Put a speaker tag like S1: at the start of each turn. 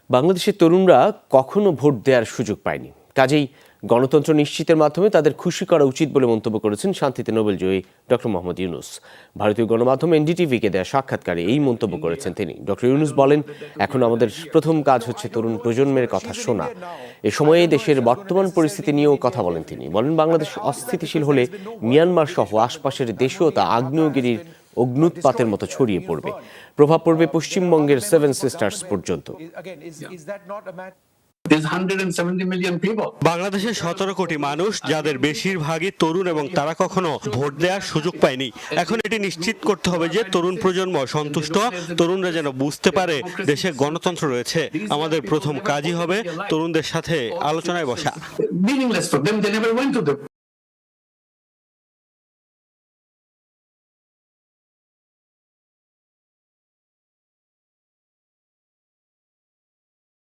S1: বাংলাদেশের তরুণরা কখনো ভোট দেওয়ার সুযোগ পায়নি, কাজেই গণতন্ত্র নিশ্চিতের মাধ্যমে তাদের খুশি করা উচিত বলে মন্তব্য করেছেন শান্তিতে নোবেলজয়ী ডক্টর মোহাম্মদ ইউনূস। ভারতীয় গণমাধ্যম এনডিটিভিকে দেওয়া সাক্ষাৎকারে এই মন্তব্য করেছেন তিনি। ডক্টর ইউনূস বলেন, এখন আমাদের প্রথম কাজ হচ্ছে তরুণ প্রজন্মের কথা শোনা। এ সময়ে দেশের বর্তমান পরিস্থিতি নিয়েও কথা বলেন তিনি। বলেন, বাংলাদেশ অস্থিতিশীল হলে মিয়ানমার সহ আশপাশের দেশেও তা আগ্নেয়গিরির অগ্নুৎপাতের মতো ছড়িয়ে পড়বে। প্রভাব পড়বে পশ্চিমবঙ্গের 7 সিস্টার্স পর্যন্ত।
S2: বাংলাদেশের 17 কোটি মানুষ, যাদের বেশিরভাগই তরুণ এবং তারা কখনো ভোট দেওয়ার সুযোগ পায়নি। এখন এটি নিশ্চিত করতে হবে যে তরুণ প্রজন্ম সন্তুষ্ট, তরুণরা যেন বুঝতে পারে দেশে গণতন্ত্র রয়েছে। আমাদের প্রথম কাজই হবে তরুণদের সাথে আলোচনায় বসা।